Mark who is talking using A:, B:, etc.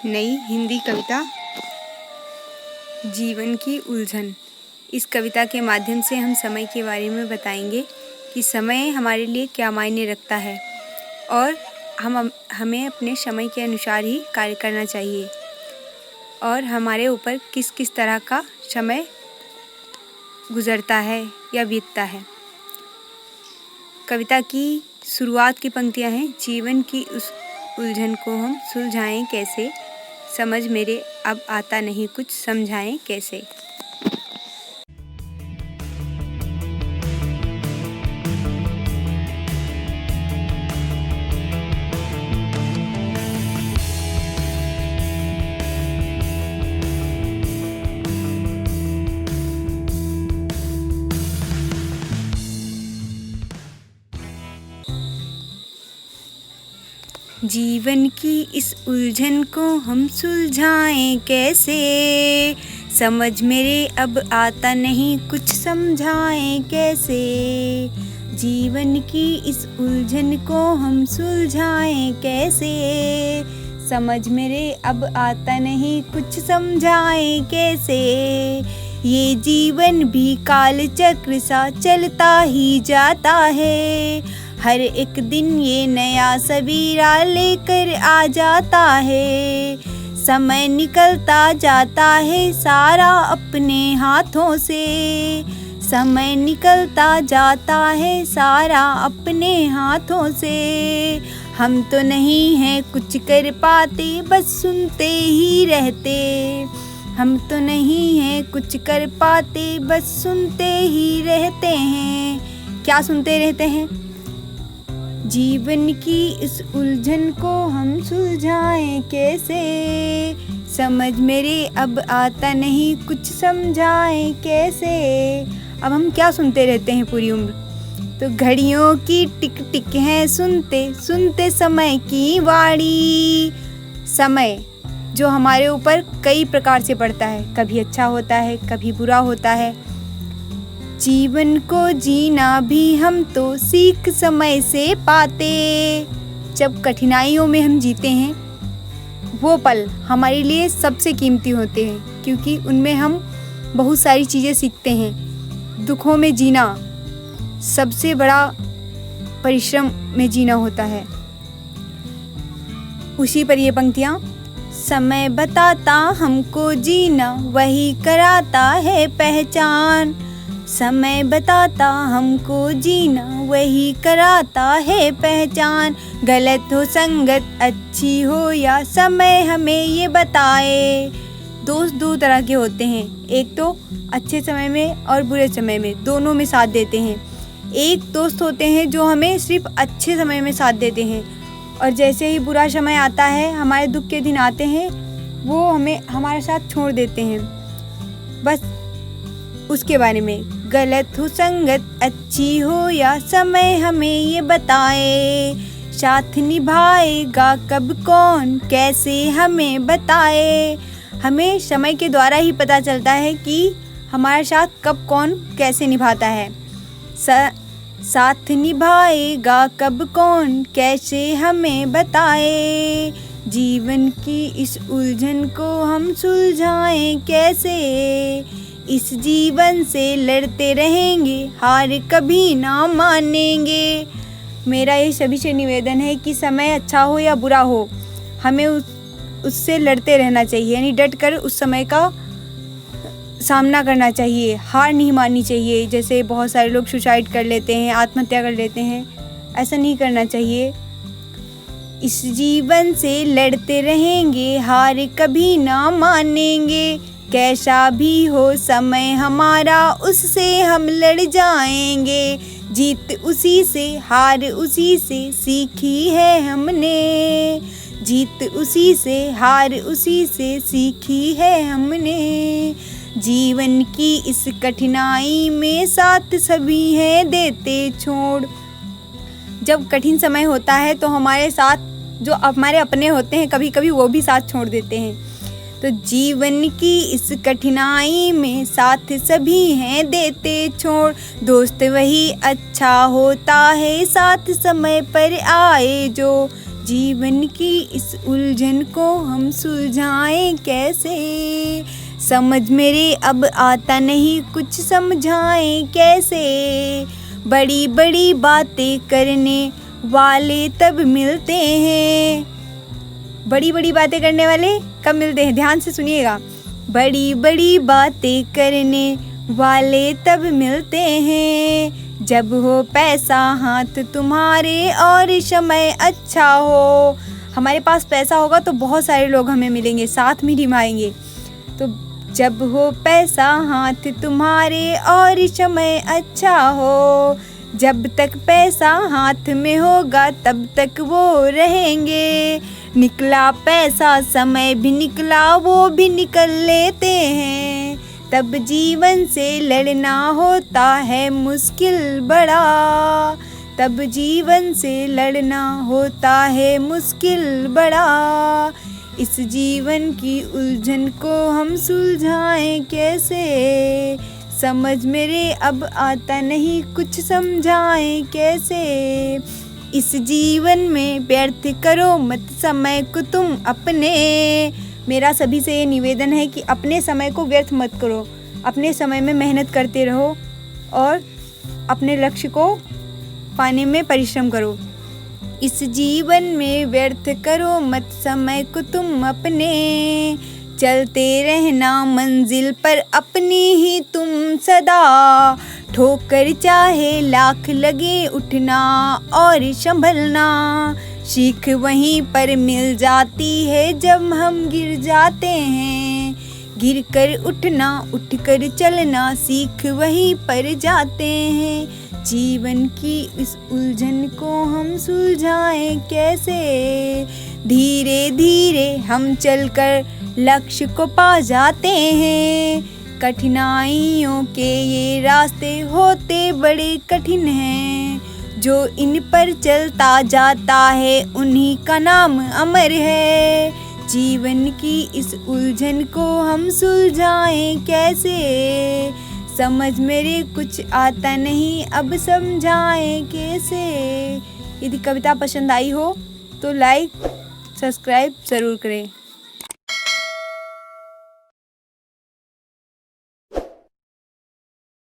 A: नई हिंदी कविता जीवन की उलझन। इस कविता के माध्यम से हम समय के बारे में बताएंगे कि समय हमारे लिए क्या मायने रखता है और हमें अपने समय के अनुसार ही कार्य करना चाहिए और हमारे ऊपर किस किस तरह का समय गुजरता है या बीतता है। कविता की शुरुआत की पंक्तियाँ हैं, जीवन की उस उलझन को हम सुलझाएं कैसे, समझ मेरे अब आता नहीं कुछ, समझाएं कैसे। जीवन की इस उलझन को हम सुलझाएं कैसे, समझ मेरे अब आता नहीं कुछ, समझाएं कैसे। जीवन की इस उलझन को हम सुलझाएं कैसे, समझ मेरे अब आता नहीं कुछ, समझाएं कैसे। ये जीवन भी काल चक्र सा चलता ही जाता है, हर एक दिन ये नया सवेरा लेकर आ जाता है। समय निकलता जाता है सारा अपने हाथों से, समय निकलता जाता है सारा अपने हाथों से। हम तो नहीं हैं कुछ कर पाते, बस सुनते ही रहते। हम तो नहीं हैं कुछ कर पाते, बस सुनते ही रहते हैं। क्या सुनते रहते हैं? जीवन की इस उलझन को हम सुलझाएं कैसे, समझ मेरे अब आता नहीं कुछ, समझाएं कैसे। अब हम क्या सुनते रहते हैं पूरी उम्र? तो घड़ियों की टिक टिक है सुनते सुनते समय की वाणी। समय जो हमारे ऊपर कई प्रकार से पड़ता है, कभी अच्छा होता है, कभी बुरा होता है। जीवन को जीना भी हम तो सीख समय से पाते। जब कठिनाइयों में हम जीते हैं, वो पल हमारे लिए सबसे कीमती होते हैं, क्योंकि उनमें हम बहुत सारी चीज़ें सीखते हैं। दुखों में जीना सबसे बड़ा परिश्रम में जीना होता है। उसी पर ये पंक्तियाँ, समय बताता हमको जीना, वही कराता है पहचान। समय बताता हमको जीना, वही कराता है पहचान। गलत हो संगत, अच्छी हो या समय हमें ये बताए। दोस्त दो तरह के होते हैं, एक तो अच्छे समय में और बुरे समय में, दोनों में साथ देते हैं। एक दोस्त होते हैं जो हमें सिर्फ अच्छे समय में साथ देते हैं, और जैसे ही बुरा समय आता है, हमारे दुख के दिन आते हैं, वो हमें हमारे साथ छोड़ देते हैं। बस उसके बारे में, गलत हो संगत, अच्छी हो या समय हमें ये बताए। साथ निभाएगा कब कौन, कैसे हमें बताए। हमें समय के द्वारा ही पता चलता है कि हमारे साथ कब कौन कैसे निभाता है। साथ निभाएगा कब कौन, कैसे हमें बताए। जीवन की इस उलझन को हम सुलझाएं कैसे, इस जीवन से लड़ते रहेंगे, हार कभी ना मानेंगे। मेरा ये सभी से निवेदन है कि समय अच्छा हो या बुरा हो, हमें उससे लड़ते रहना चाहिए, यानी डट कर उस समय का सामना करना चाहिए, हार नहीं माननी चाहिए। जैसे बहुत सारे लोग सुसाइड कर लेते हैं, आत्महत्या कर लेते हैं, ऐसा नहीं करना चाहिए। इस जीवन से लड़ते रहेंगे, हार कभी ना मानेंगे। कैसा भी हो समय हमारा, उससे हम लड़ जाएंगे। जीत उसी से, हार उसी से सीखी है हमने। जीत उसी से, हार उसी से सीखी है हमने। जीवन की इस कठिनाई में साथ सभी हैं देते छोड़। जब कठिन समय होता है तो हमारे साथ जो हमारे अपने होते हैं, कभी कभी वो भी साथ छोड़ देते हैं। तो जीवन की इस कठिनाई में साथ सभी हैं देते छोड़। दोस्त वही अच्छा होता है, साथ समय पर आए जो। जीवन की इस उलझन को हम सुलझाएं कैसे, समझ मेरे अब आता नहीं कुछ समझाएं कैसे। बड़ी बड़ी बातें करने वाले तब मिलते हैं, बड़ी बड़ी बातें करने वाले कब मिलते हैं, ध्यान से सुनिएगा। बड़ी बड़ी बातें करने वाले तब मिलते हैं, जब हो पैसा हाथ तुम्हारे और समय अच्छा हो। हमारे पास पैसा होगा तो बहुत सारे लोग हमें मिलेंगे, साथ में निभाएंगे। तो जब हो पैसा हाथ तुम्हारे और समय अच्छा हो, जब तक पैसा हाथ में होगा तब तक वो रहेंगे। निकला पैसा समय भी निकला वो भी निकल लेते हैं, तब जीवन से लड़ना होता है मुश्किल बड़ा, तब जीवन से लड़ना होता है मुश्किल बड़ा। इस जीवन की उलझन को हम सुलझाएं कैसे, समझ मेरे अब आता नहीं कुछ समझाएं कैसे। इस जीवन में व्यर्थ करो मत समय को तुम अपने। मेरा सभी से ये निवेदन है कि अपने समय को व्यर्थ मत करो, अपने समय में मेहनत करते रहो और अपने लक्ष्य को पाने में परिश्रम करो। इस जीवन में व्यर्थ करो मत समय को तुम अपने, चलते रहना मंजिल पर अपनी ही तुम सदा। ठोकर चाहे लाख लगे उठना और संभलना, सीख वहीं पर मिल जाती है जब हम गिर जाते हैं। गिर कर उठना उठ कर चलना सीख वहीं पर जाते हैं। जीवन की इस उलझन को हम सुलझाएं कैसे, धीरे धीरे हम चलकर लक्ष्य को पा जाते हैं। कठिनाइयों के ये रास्ते होते बड़े कठिन हैं, जो इन पर चलता जाता है उन्हीं का नाम अमर है। जीवन की इस उलझन को हम सुलझाएं कैसे, समझ मेरे कुछ आता नहीं अब समझाएं कैसे। यदि कविता पसंद आई हो तो लाइक सब्सक्राइब ज़रूर करें।